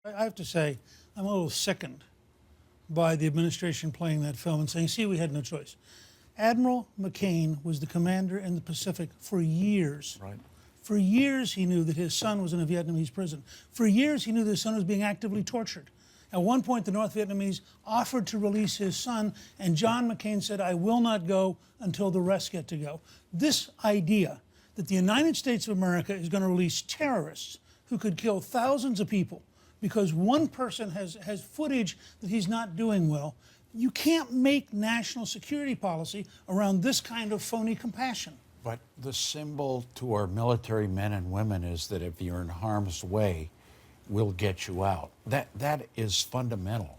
I have to say, I'm a little sickened by the administration playing that film and saying, see, we had no choice. Admiral McCain was the commander in the Pacific for years. Right. For years, he knew that his son was in a Vietnamese prison. For years, he knew that his son was being actively tortured. At one point, the North Vietnamese offered to release his son, and John McCain said, I will not go until the rest get to go. This idea that the United States of America is going to release terrorists who could kill thousands of people because one person has footage that he's not doing well, you can't make national security policy around this kind of phony compassion. But the symbol to our military men and women is that if you're in harm's way, we'll get you out. That is fundamental.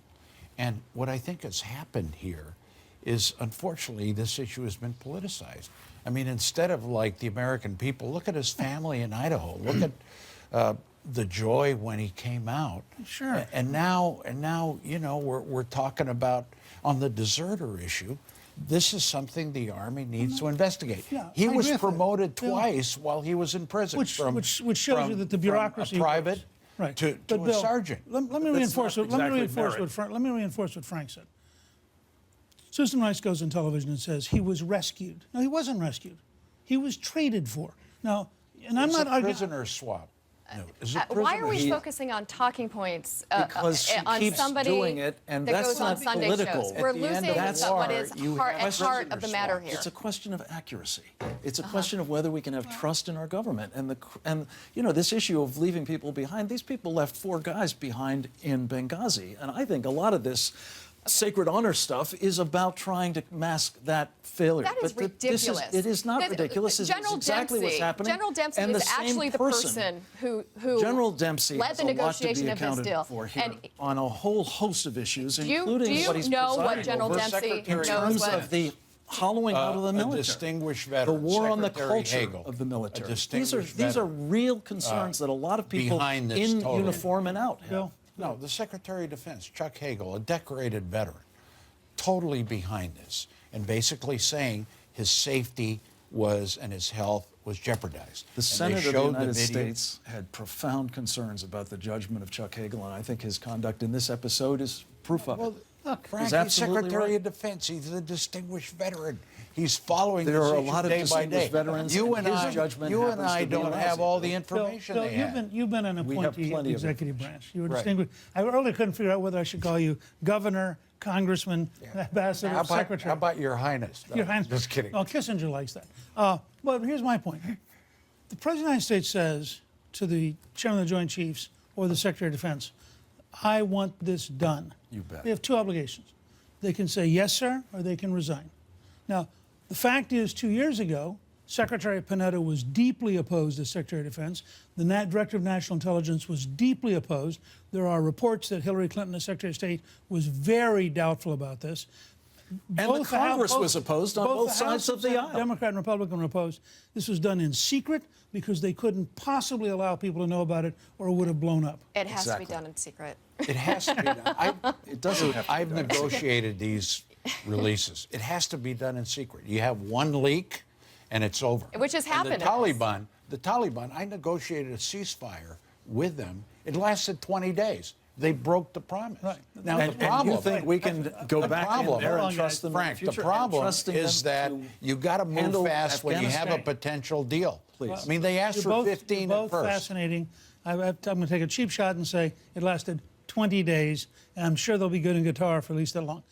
And what I think has happened here is, unfortunately, this issue has been politicized. I mean, instead of like the American people, look at his family in Idaho. Look at the joy when he came out. Sure. And now, you know, we're talking about on the deserter issue. This is something the Army needs to investigate. Yeah, he I was agree with promoted Bill. twice while he was in prison. Which shows you that the bureaucracy from a private works. Right. to But a Bill, sergeant. Let me reinforce what Exactly Frank said. Susan Rice goes on television and says he was rescued. No, he wasn't rescued. He was traded for. Now, and I'm not a arguing. prisoner swap. No, is it Why are we prisoner- focusing on talking points Because she on keeps somebody doing it, and that that's goes on not Sunday political. shows? At We're the end losing of the what war, is you at have heart of the prisoner matter swap. here. It's a question of accuracy. It's a question of whether we can have trust in our government. And you know, this issue of leaving people behind, these people left 4 guys behind in Benghazi. And I think a lot of this sacred honor stuff is about trying to mask that failure. That is ridiculous. It is not ridiculous. This is exactly what's happening. General Dempsey and is the same actually the person who General Dempsey led has the a lot to negotiation be of this accounted deal. for here And on a whole host of issues, do you including what he's know what presiding General over Dempsey Secretary in knows terms what? of the hollowing out of the a military. distinguished veteran, The war on the Secretary culture Hagel, of the military. a These distinguished are veteran, real concerns that a lot of people behind this in totally. uniform and out have. Bill? No, the Secretary of Defense, Chuck Hagel, a decorated veteran, totally behind this, and basically saying his safety was and his health was jeopardized. The And Senate they of the showed United video. States had profound concerns about the judgment of Chuck Hagel, and I think his conduct in this episode is proof of it. Look, Frank, He's he's absolutely Secretary right. of Defense. He's a distinguished veteran. He's following There this are a issue lot of day by day. distinguished veterans, You and and his I, judgment you and happens I to be don't lousy. have all the Bill, information Bill, they have. you've been an We have appointee of plenty the of executive information. branch. You were Right. distinguished. I really couldn't figure out whether I should call you governor, congressman, ambassador, secretary. How about Your Highness? No, Your Highness. Just kidding. Well, Kissinger likes that. But here's my point. The President of the United States says to the Chairman of the Joint Chiefs or the Secretary of Defense, I want this done. You bet. They have 2 obligations. They can say yes, sir, or they can resign. Now, the fact is, 2 years ago, Secretary Panetta was deeply opposed as Secretary of Defense. The Director of National Intelligence was deeply opposed. There are reports that Hillary Clinton, as Secretary of State, was very doubtful about this. And the Congress was opposed on both sides of the aisle. Democrat and Republican were opposed. This was done in secret because they couldn't possibly allow people to know about it or it would have blown up. It has Exactly. to be done in secret. It has to be done. It doesn't have to be I've done. negotiated these releases. It has to be done in secret. You have one leak, and it's over. Which has And happened. The Taliban, I negotiated a ceasefire with them. It lasted 20 days. They broke the promise. Right. Now, And, the problem... and you think we can go The back problem- in there Hold and on, trust guys. them Frank, in the the future? problem and trusting is them that to you got to move handle fast when you have a Afghanistan. potential deal. Please. I mean, they asked You're for both, 15 you're at both first. fascinating. I'm going to take a cheap shot and say it lasted 20 days, and I'm sure they'll be good in guitar for at least that long.